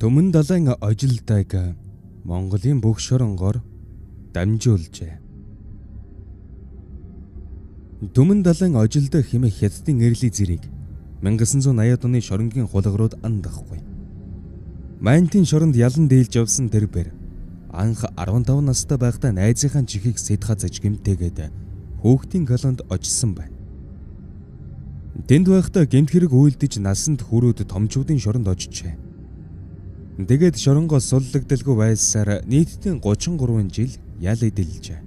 Төмөн далайн ажилтайг Монголын бүх шоронгоор дамжуулжээ. Төмөн далайн ажилтай хэмээх хятадын эрлийн зэрэг 1980-ад оны шоронгийн хулгарууд андахгүй. Майнтын шоронд ялан дийлж явсан тэрбэр анх 15 настай байхдаа найзынхаа чихийг сэт хазаж гэмтээгээд хөөхтийн колонд очсон байна. Тэнд байхдаа гэмт хэрэг үйлдэж насанд хүрээд томчуудын шоронд очжээ. Тэгээд шоронгоос суллагдalгүй байсаар нийтдээ 33 жил ял эдэлжээ.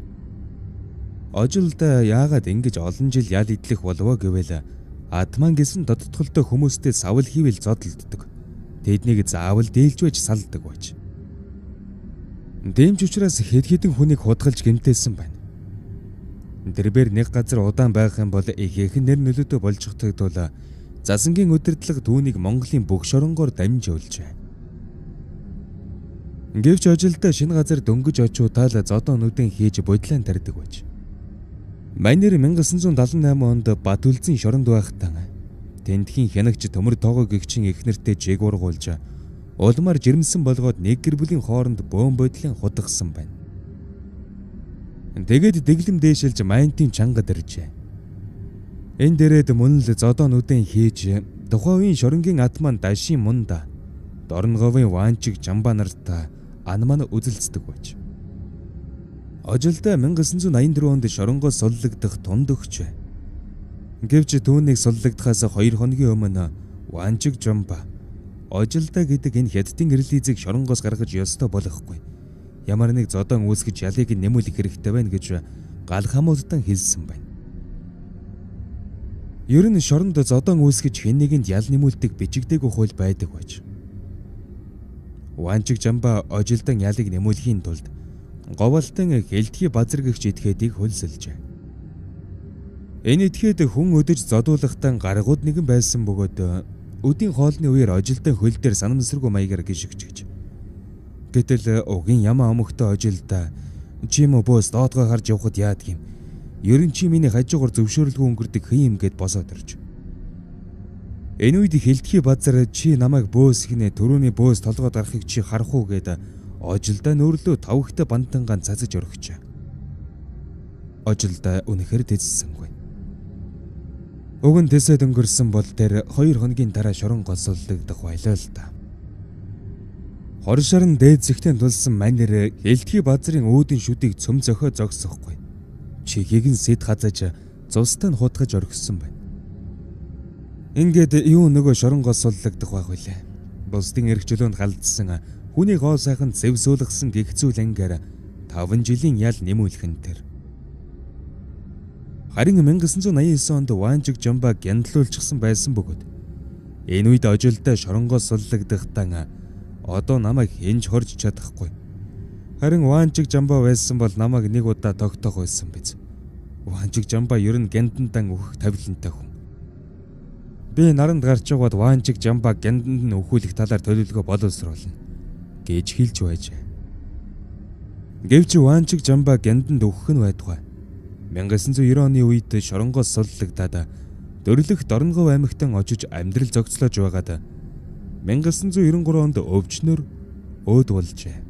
Ажилдаа яагаад ингэж олон жил ял эдлэх болов гэвэл атман гэсэн додтголтой хүмүүстэй савл хийвэл зодтолддог. Тэднийг заавал дээлж байж салдаг байж. Дэмж учраас хэд хэдэн хүнийг худгалж гэмтээсэн байна. Тэрбээр нэг газар удаан байх юм бол ихээхэн нэр нөлөөтэй болж тогтвол засангийн удирдлага түүнийг Монголын бүх шоронгоор дамжуулжээ. Гэвч ажилдаа шинэ газар дөнгөж очиутаал зодоонуудын хийж бодлон тарьдаг байж. Манер 1978 онд Батүлзийн шоронд байхдаа тентхийн хянагч төмөр тоогоо гэгчин эхнэртэй жиг ургуулж улмаар жирэмсэн болгоод нэг гэр бүлийн хооронд бөөн бодлын хутгсан байна. Тэгээд дэглэм дээшилж майнтын чангад иржээ. Энэ дээрээ мөн л зодоонуудын хийж тухайн үеийн шоронгийн атман дашийн мунда Дорнговын Ванчиг Жамба нартаа анман үзэлцдэг байж. Ажилдаа 1984 онд шоронгоос суллагдах тунд өгчээ. Гэвч түүнийг суллагдахаас 2 хоногийн өмнө Ванчиг Жамба ажилдаа гэдэг энэ хятадын эрлизийг шоронгоос гаргаж ёстой болохгүй. Ямар нэг зодон үүсгэж ялыг нэмүүлэх хэрэгтэй байна гэж гал хамуудтан хэлсэн байна. Ер нь шоронд зодон үүсгэж хэн нэгэнд ял нэмүүлдэг бичигдээгүй хууль байдаг байж. Ванчиг Жамба ажилдан ялыг нэмүүлэхийн тулд говалтан хэлтгий базар гэгч этгээдийг хөлсөлжээ. Энэ этгээд хүн өдөж зодуулахдаа гаргууд нэгэн байсан бөгөөд өдийн хоолны үеэр ажилдан хөл дээр санамсаргүй маягаар гიშгэж. Гэтэл угийн ямаа өмгтөө ажилдаа чи юм бөөс доодгоо харж явхад яадаг юм. Ер нь чи миний хажуугаар зөвшөөрлгүй өнгөрдөг хин юм гэд босоод ирж. Энэ үед хэлтгий базар чи намайг бөөс хинэ төрөний бөөс толгойд гарахыг чи харах уу гэд ажилдаа нөөрлөө тавхтай бандангаан цацаж орхичээ. Ажилдаа үнэхээр дэзсэнгүй. Уг нь дэсэд өнгөрсөн бол тэр 2 хоногийн дараа шорон голсолдогдох байлаа л да. Хоршоор нь дээд зэгтэн тулсан манер хэлтгий базарын өөдийн шүдийг цөм зөхөө зогсохгүй. Чихийг нь сэт хазаж цустай нь хутгаж орхисон байна. Ингээд юу нөгөө шорон голсолдогдох байх вүлээ. Бусдын эрхчлөөнд халдсан хүний гоо сайхан зэвсүүлгсэн гихцүүл ангиар 5 жилийн ял нэмүүлхэн тэр. Харин 1989 онд Ванчиг Жамба гяндлуулчихсан байсан бөгөөд энэ үед ажилдаа шоронгоос суллагдахдаа одоо намайг хинж хорж чадахгүй. Харин Ванчиг Жамба байсан бол намайг нэг удаа тогтоох байсан биз. Ванчиг Жамба ер нь гяндандан өөх тавилантай хүн. Би наранд гарч яваад Ванчиг Жамба гянданд нь өхүүлэх талаар төлөвлөгөө боловсруулна гэж хэлж байжээ. Гэвч Ванчиг Жамба гянданд өгөх нь байдгүй. 1990 оны үед шоронгоос суллагдаад Дөрлөх Дорнгов аймагтан очиж амьдрал зохицлож байгаад 1993 онд өвчнөр өөд болжээ.